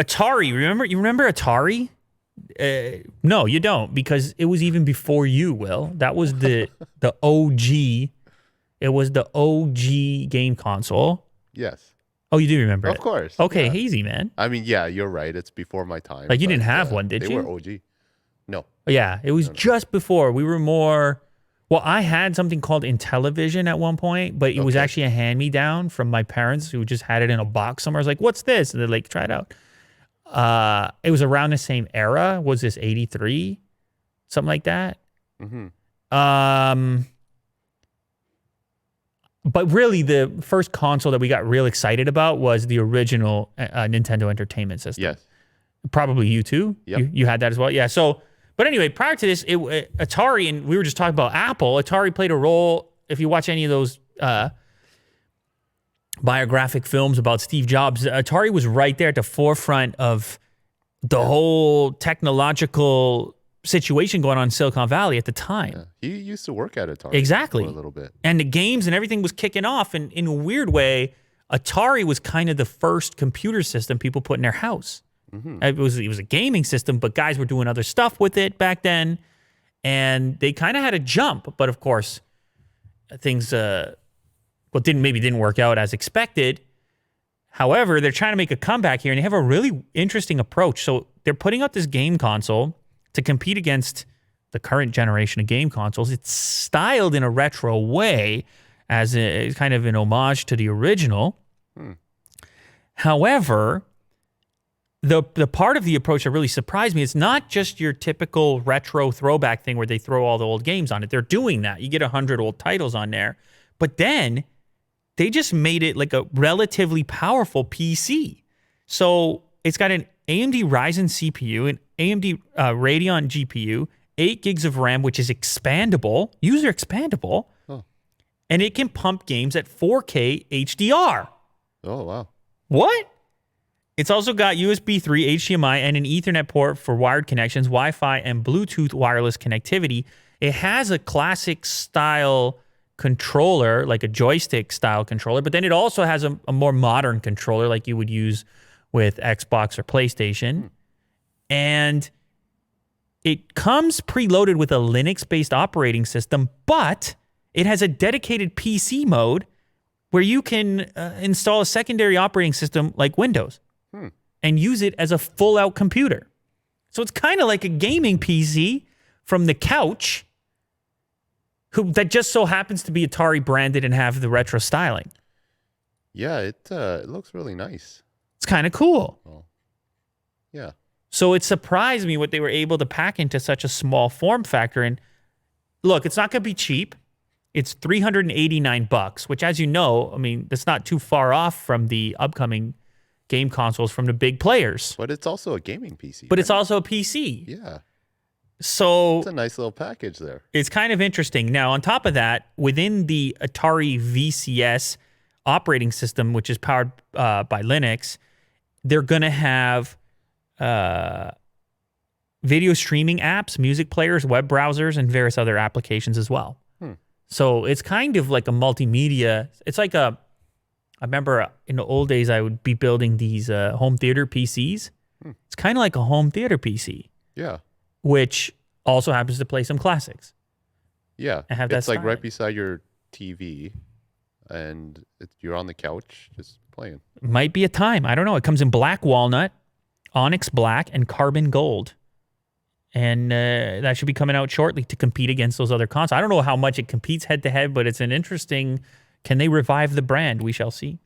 Atari, you remember Atari? No, you don't, because it was even before you, Will. That was the OG. It was the OG game console. Yes. Oh, you do remember it? Of course. Okay, Yeah. easy, man. I mean, yeah, you're right. It's before my time. Like, you didn't have one, did they you? were OG. No. Yeah, it was No. just before. We were more... Well, I had something called Intellivision at one point, but it was actually a hand-me-down from my parents who just had it in a box somewhere. I was like, what's this? And they're like, try it out. It was around the same era. Was this 83? Something like that? Mm-hmm. But really, the first console that we got real excited about was the original Nintendo Entertainment System. Yes. Probably you too? Yep. You had that as well? Yeah. So, but anyway, prior to this, Atari, and we were just talking about Apple, Atari played a role. If you watch any of those biographic films about Steve Jobs, Atari was right there at the forefront of the whole technological situation going on in Silicon Valley at the time. Yeah. He used to work at Atari. Exactly. For a little bit. And the games and everything was kicking off. And in a weird way, Atari was kind of the first computer system people put in their house. Mm-hmm. It was a gaming system, but guys were doing other stuff with it back then. And they kind of had a jump. But of course, things didn't work out as expected. However, they're trying to make a comeback here, and they have a really interesting approach. So they're putting out this game console to compete against the current generation of game consoles. It's styled in a retro way as kind of an homage to the original. However, the part of the approach that really surprised me, it's not just your typical retro throwback thing where they throw all the old games on it. They're doing that. You get 100 old titles on there. But then they just made it like a relatively powerful PC. So it's got an AMD Ryzen CPU, an AMD Radeon GPU, 8 gigs of RAM, which is expandable, user expandable, and it can pump games at 4K HDR. Oh, wow. What? It's also got USB 3, HDMI, and an Ethernet port for wired connections, Wi-Fi, and Bluetooth wireless connectivity. It has a classic style controller, like a joystick style controller, but then it also has a more modern controller like you would use with Xbox or PlayStation. And it comes preloaded with a Linux-based operating system, but it has a dedicated PC mode where you can install a secondary operating system like Windows and use it as a full-out computer. So it's kind of like a gaming PC from the couch that just so happens to be Atari branded and have the retro styling. Yeah, it looks really nice. It's kind of cool. Oh. Yeah. So it surprised me what they were able to pack into such a small form factor. And look, it's not going to be cheap. It's $389, which, as you know, I mean, that's not too far off from the upcoming game consoles from the big players. But it's also a gaming PC. But it's also a PC. Yeah. So it's a nice little package there. It's kind of interesting. Now, on top of that, within the Atari VCS operating system, which is powered by Linux, they're going to have video streaming apps, music players, web browsers, and various other applications as well. So it's kind of like a multimedia. It's like I remember in the old days, I would be building these home theater PCs. It's kind of like a home theater PC. Yeah. Which also happens to play some classics. Yeah. And have that it's like style. right beside your TV, and you're on the couch just playing. Might be a time. I don't know. It comes in black walnut, onyx black, and carbon gold. And that should be coming out shortly to compete against those other consoles. I don't know how much it competes head-to-head, but it's an interesting... Can they revive the brand? We shall see.